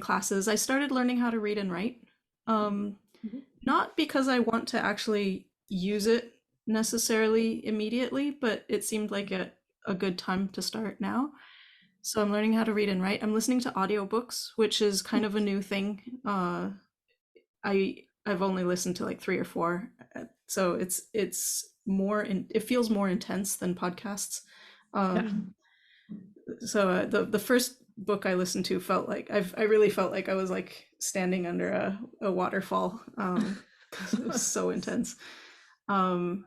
classes. I started learning how to read and write. Um, Mm-hmm. Not because I want to actually use it necessarily immediately, but it seemed like a good time to start now. So I'm learning how to read and write. I'm listening to audiobooks, which is kind of a new thing. I've only listened to like three or four, so it's more it feels more intense than podcasts. Yeah. So the first book I listened to felt like I really felt like I was like standing under a waterfall because it was so intense. Um,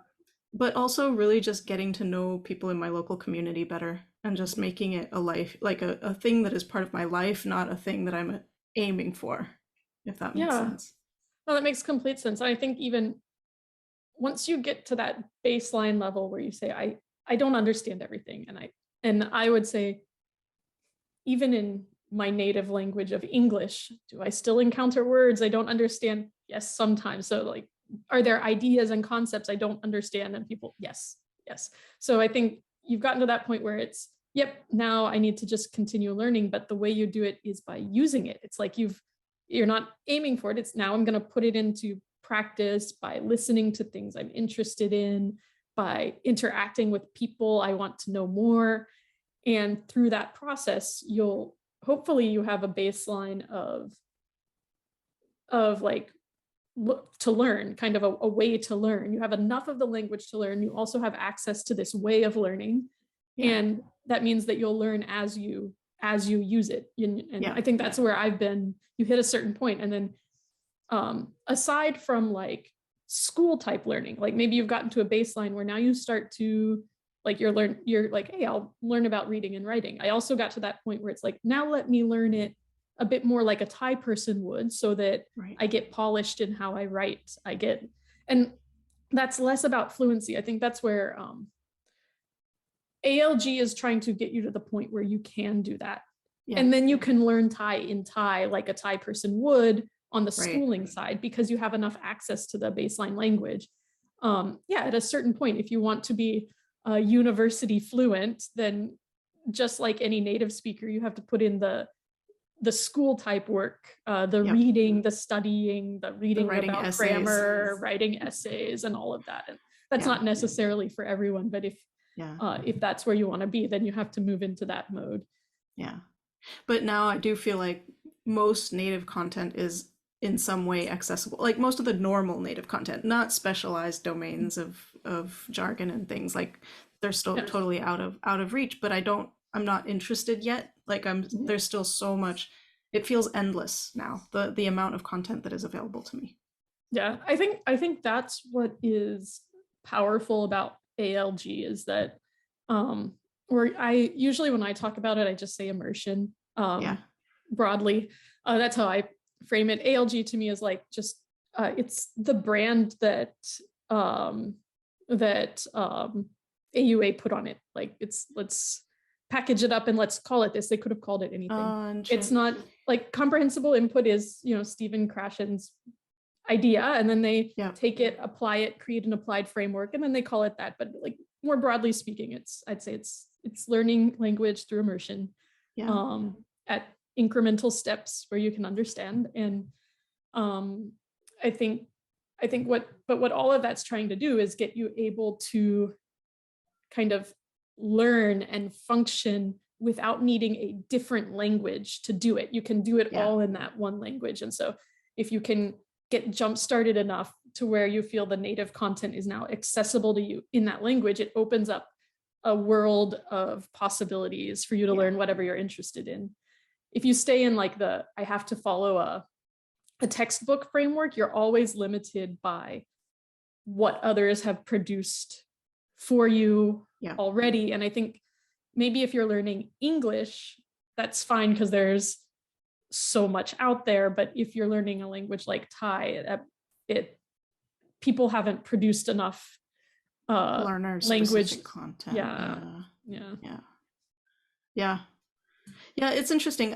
but also really just getting to know people in my local community better and just making it a life, like a thing that is part of my life, not a thing that I'm aiming for, if that makes Yeah. sense. No, that makes complete sense. I think even once you get to that baseline level where you say, I don't understand everything. And I would say, even in my native language of English, do I still encounter words I don't understand? Yes, sometimes. So like, are there ideas and concepts I don't understand? And people, yes, yes. So I think you've gotten to that point where it's, yep, now I need to just continue learning. But the way you do it is by using it. It's like you're not aiming for it. It's now I'm going to put it into practice by listening to things I'm interested in, by interacting with people I want to know more. And through that process, you'll hopefully you have a baseline of like to learn, kind of a way to learn. You have enough of the language to learn. You also have access to this way of learning. Yeah, And that means that you'll learn as you use it. And yeah, I think that's where I've been. You hit a certain point, and then aside from like school type learning, like maybe you've gotten to a baseline where now you start to like you're like, hey, I'll learn about reading and writing. I also got to that point where it's like, now let me learn it a bit more like a Thai person would, so that right. I get polished in how I write. And that's less about fluency. I think that's where ALG is trying to get you to the point where you can do that. Yeah, And then you can learn Thai in Thai like a Thai person would on the right. schooling side, because you have enough access to the baseline language. Yeah, at a certain point, if you want to be university fluent, then just like any native speaker, you have to put in the school type work, the Yep. reading, the studying, the The reading writing about essays. grammar, writing essays, and all of that. And that's Yeah. not necessarily for everyone, but Yeah. if that's where you want to be, then you have to move into that mode. Yeah. But now I do feel like most native content is in some way accessible. Like most of the normal native content, not specialized domains of jargon and things. Like they're still Yeah. totally out of reach, but I'm not interested yet. Like there's still so much. It feels endless now, the amount of content that is available to me. Yeah, I think that's what is powerful about ALG is that or I usually when I talk about it, I just say immersion Yeah. broadly. That's how I frame it. ALG to me is like just it's the brand that um AUA put on it. Like it's let's package it up and let's call it this. They could have called it anything. It's not like comprehensible input is, Stephen Krashen's idea, and then they Yeah. take it, apply it, create an applied framework, and then they call it that. But like more broadly speaking, I'd say it's learning language through immersion Yeah. at incremental steps where you can understand. And um, I think what all of that's trying to do is get you able to kind of learn and function without needing a different language to do it. You can do it all in that one language. And so if you can get jump started enough to where you feel the native content is now accessible to you in that language, it opens up a world of possibilities for you to learn whatever you're interested in. If you stay in like I have to follow a textbook framework, you're always limited by what others have produced for you already. And I think maybe if you're learning English, that's fine because there's so much out there. But if you're learning a language like Thai, people haven't produced enough language content. Yeah. It's interesting.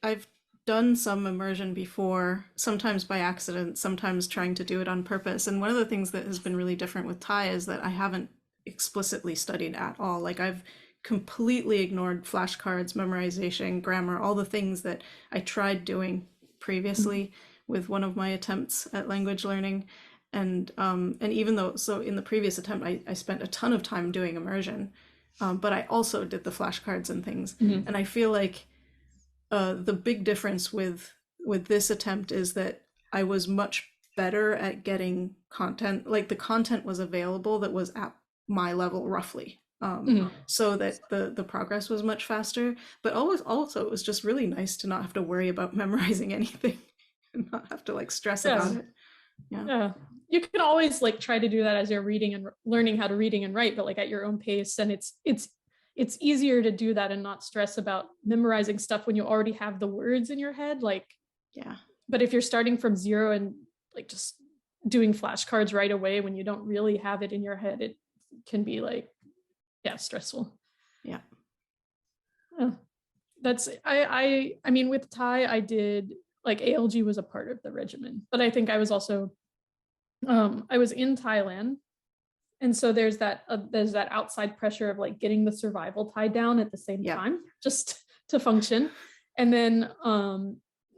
I've done some immersion before, sometimes by accident, sometimes trying to do it on purpose. And one of the things that has been really different with Thai is that I haven't explicitly studied at all. Like I've completely ignored flashcards, memorization, grammar, all the things that I tried doing previously with one of my attempts at language learning. And even though, so in the previous attempt, I spent a ton of time doing immersion, but I also did the flashcards and things. And I feel like the big difference with this attempt is that I was much better at getting content. Like the content was available that was at my level roughly, so that the progress was much faster. But always also it was just really nice to not have to worry about memorizing anything and not have to like stress about it. Yeah, you can always like try to do that as you're reading and learning how to reading and write, but like at your own pace. And it's easier to do that and not stress about memorizing stuff when you already have the words in your head. Like, but if you're starting from zero and like just doing flashcards right away when you don't really have it in your head, it can be like, stressful. Yeah. That's, I mean, with Thai, I did like ALG was a part of the regimen, but I think I was also, I was in Thailand. And so there's that outside pressure of like getting the survival Thai down at the same time, just to function. And then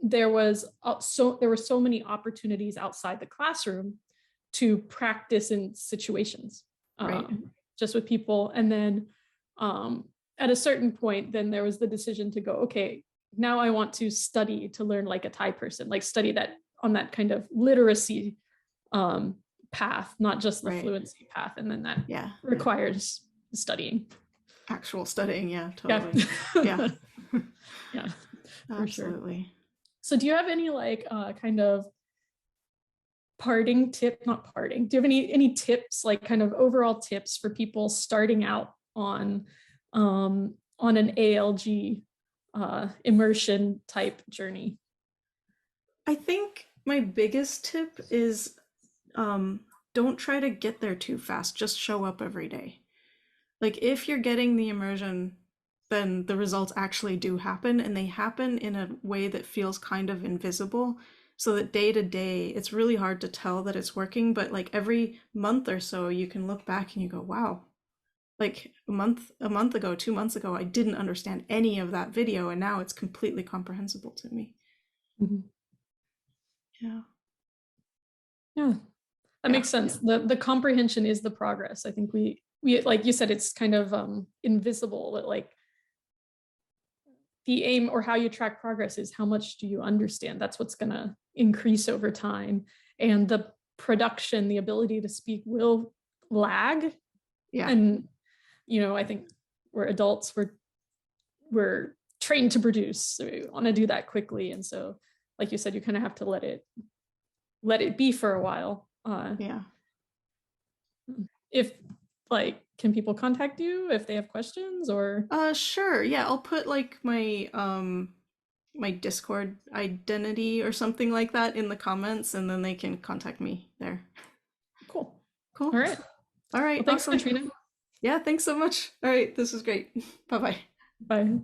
there were so many opportunities outside the classroom to practice in situations, just with people. And then at a certain point, then there was the decision to go, okay, now I want to study to learn like a Thai person, like study that on that kind of literacy path, not just the fluency path. And then that requires studying. Actual studying, totally. Yeah. Absolutely. Sure. So do you have any like kind of parting tip, not parting, do you have any tips, like kind of overall tips for people starting out on an ALG immersion type journey? I think my biggest tip is don't try to get there too fast. Just show up every day. Like if you're getting the immersion, then the results actually do happen, and they happen in a way that feels kind of invisible, so that day to day, it's really hard to tell that it's working, but like every month or so, you can look back and you go, wow, like a month ago, 2 months ago, I didn't understand any of that video, and now it's completely comprehensible to me. Mhm. Yeah. Yeah, that Yeah. makes sense. The comprehension is the progress. I think we like you said, it's kind of invisible, that like the aim or how you track progress is how much do you understand. That's what's going to increase over time. And the production, the ability to speak will lag. Yeah. And, I think we're adults, we're trained to produce. So we want to do that quickly. And so, like you said, you kind of have to let it be for a while. Yeah. If like, can people contact you if they have questions or? Sure. Yeah, I'll put like my Discord identity or something like that in the comments, and then they can contact me there. Cool. Cool. All right. All right, Well, thanks, awesome. Katrina. Yeah, thanks so much. All right, this is great. Bye-bye. Bye.